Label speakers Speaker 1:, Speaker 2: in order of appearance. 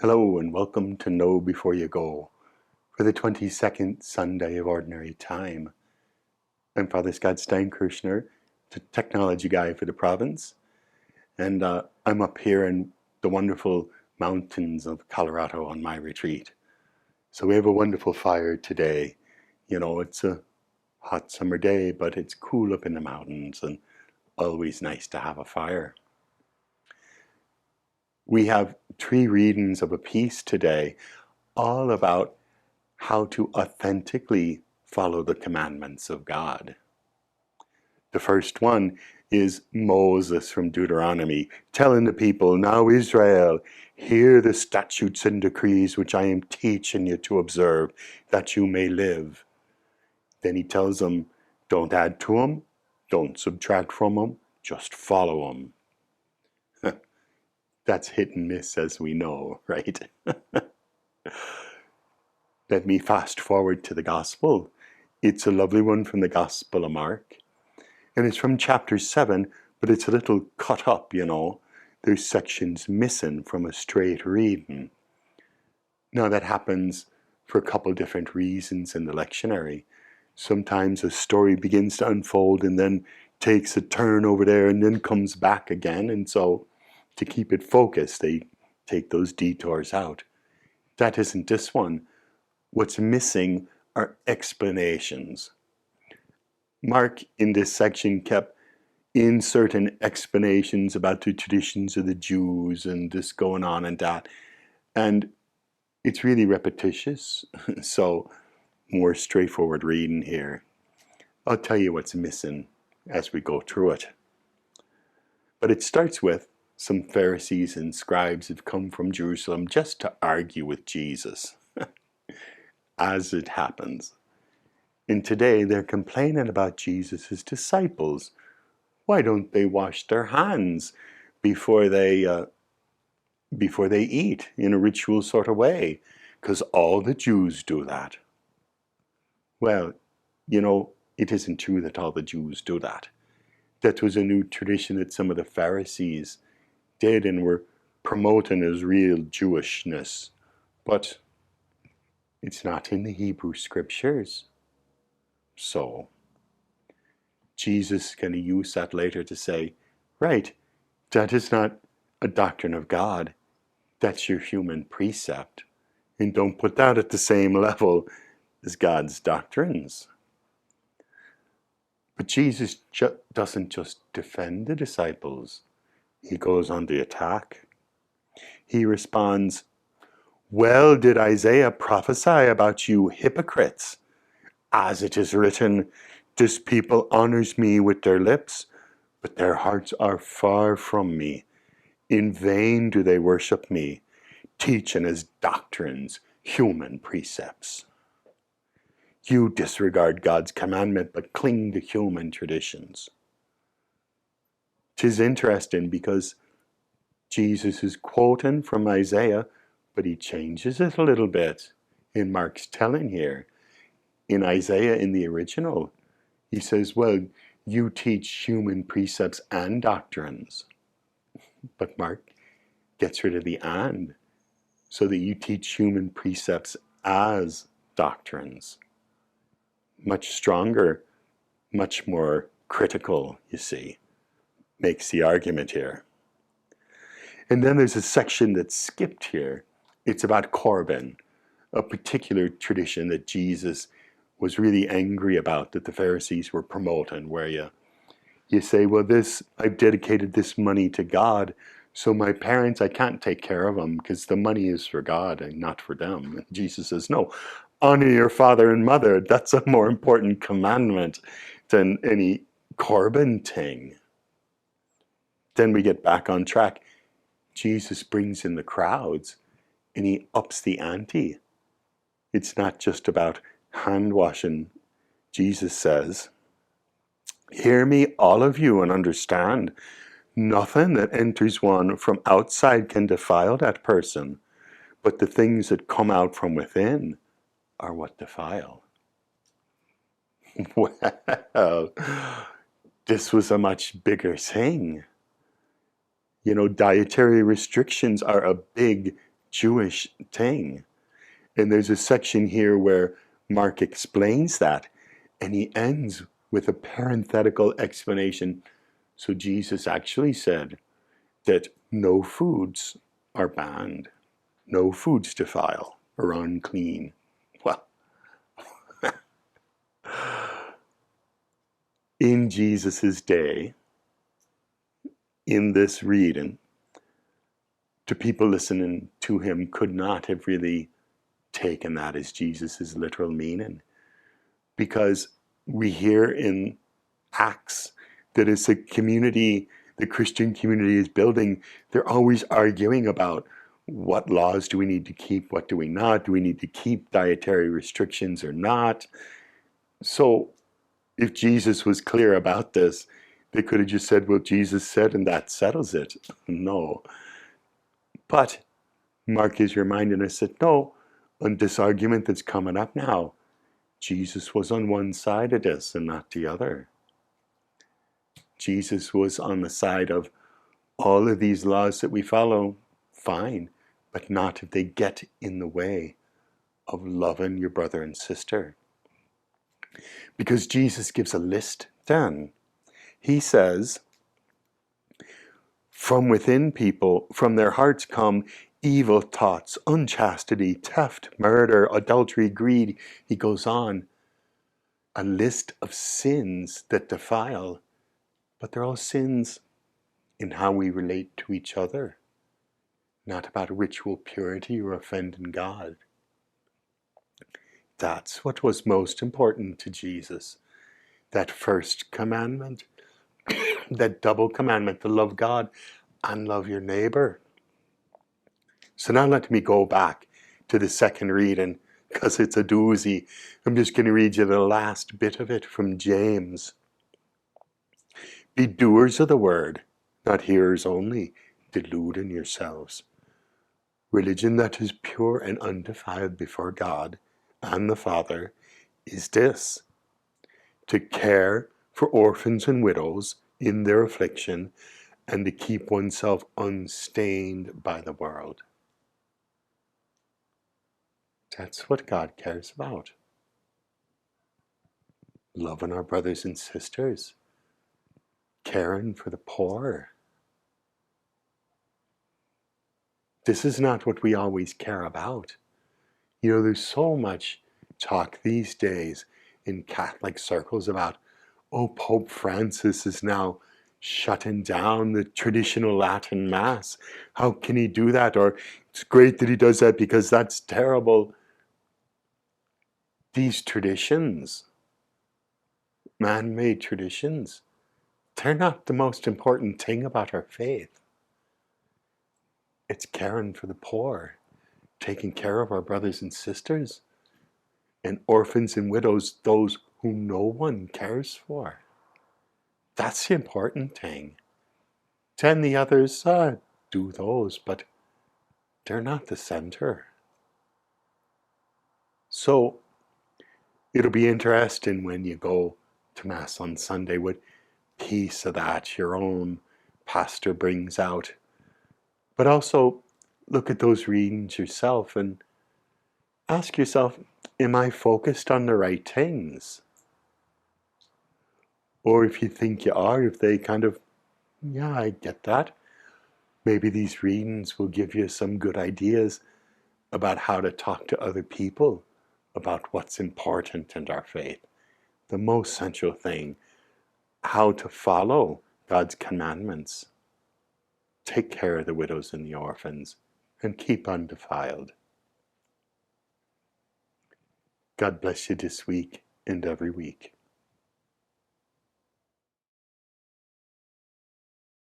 Speaker 1: Hello and welcome to Know Before You Go for the 22nd Sunday of Ordinary Time. I'm Father Scott Steinkerchner, the technology guy for the province, and I'm up here in the wonderful mountains of Colorado on my retreat. So we have a wonderful fire today. You know, it's a hot summer day, but it's cool up in the mountains and always nice to have a fire. We have 3 readings of a piece today, all about how to authentically follow the commandments of God. The first one is Moses from Deuteronomy, telling the people, "Now Israel, hear the statutes and decrees which I am teaching you to observe, that you may live." Then he tells them, don't add to them, don't subtract from them, just follow them. That's hit and miss, as we know, right? Let me fast forward to the Gospel. It's a lovely one from the Gospel of Mark. And it's from chapter 7, but it's a little cut up, you know. There's sections missing from a straight reading. Now that happens for a couple different reasons in the lectionary. Sometimes a story begins to unfold and then takes a turn over there and then comes back again. And so to keep it focused, they take those detours out. That isn't this one. What's missing are explanations. Mark in this section kept inserting explanations about the traditions of the Jews and this going on and that. And it's really repetitious, so more straightforward reading here. I'll tell you what's missing as we go through it. But it starts with some Pharisees and scribes have come from Jerusalem just to argue with Jesus, as it happens. And today they're complaining about Jesus' disciples. Why don't they wash their hands before they eat in a ritual sort of way? Because all the Jews do that. Well, you know, it isn't true that all the Jews do that. That was a new tradition that some of the Pharisees did and were promoting as real Jewishness. But it's not in the Hebrew scriptures. So Jesus is going to use that later to say, right, that is not a doctrine of God. That's your human precept. And don't put that at the same level as God's doctrines. But Jesus doesn't just defend the disciples. He goes on the attack. He responds, "Well did Isaiah prophesy about you hypocrites. As it is written, this people honors me with their lips, but their hearts are far from me. In vain do they worship me, teaching as doctrines human precepts." You disregard God's commandment, but cling to human traditions. 'Tis interesting because Jesus is quoting from Isaiah, but he changes it a little bit in Mark's telling here. In Isaiah, in the original, he says, well, you teach human precepts and doctrines. But Mark gets rid of the "and," so that you teach human precepts as doctrines. Much stronger, much more critical, you see, makes the argument here. And then there's a section that's skipped here. It's about Corban, a particular tradition that Jesus was really angry about, that the Pharisees were promoting, where you say, well, I've dedicated this money to God, so my parents, I can't take care of them because the money is for God and not for them. And Jesus says, no, honor your father and mother. That's a more important commandment than any Corban thing. Then we get back on track. Jesus brings in the crowds and he ups the ante. It's not just about hand washing. Jesus says, "Hear me, all of you, and understand. Nothing that enters one from outside can defile that person, but the things that come out from within are what defile." Well, this was a much bigger thing. You know, dietary restrictions are a big Jewish thing. And there's a section here where Mark explains that, and he ends with a parenthetical explanation. So Jesus actually said that no foods are banned, no foods defile or unclean. Well, in Jesus's day, in this reading, the people listening to him could not have really taken that as Jesus's literal meaning, because we hear in Acts that as a community, the Christian community is building, they're always arguing about what laws do we need to keep, what do we not, do we need to keep dietary restrictions or not. So if Jesus was clear about this, they could have just said, well, Jesus said, and that settles it. No. But Mark is reminding us that no, on this argument that's coming up now, Jesus was on one side of this and not the other. Jesus was on the side of all of these laws that we follow, fine, but not if they get in the way of loving your brother and sister. Because Jesus gives a list then. He says, from within people, from their hearts come evil thoughts, unchastity, theft, murder, adultery, greed. He goes on. A list of sins that defile, but they're all sins in how we relate to each other, not about ritual purity or offending God. That's what was most important to Jesus. That first commandment, that double commandment to love God and love your neighbor. So now let me go back to the second reading, because it's a doozy. I'm just going to read you the last bit of it from James. Be doers of the word, not hearers only, deluding yourselves. Religion that is pure and undefiled before God and the Father is this: to care for orphans and widows in their affliction, and to keep oneself unstained by the world. That's what God cares about. Loving our brothers and sisters, caring for the poor. This is not what we always care about. You know, there's so much talk these days in Catholic circles about, oh, Pope Francis is now shutting down the traditional Latin Mass. How can he do that? Or it's great that he does that because that's terrible. These traditions, man-made traditions, they're not the most important thing about our faith. It's caring for the poor, taking care of our brothers and sisters, and orphans and widows, those whom no one cares for. That's the important thing. Then the others, do those, but they're not the center. So it'll be interesting when you go to Mass on Sunday what piece of that your own pastor brings out. But also look at those readings yourself and ask yourself, am I focused on the right things? Or if you think you are, if they kind of, yeah, I get that. Maybe these readings will give you some good ideas about how to talk to other people about what's important in our faith. The most central thing, how to follow God's commandments. Take care of the widows and the orphans, and keep undefiled. God bless you this week and every week.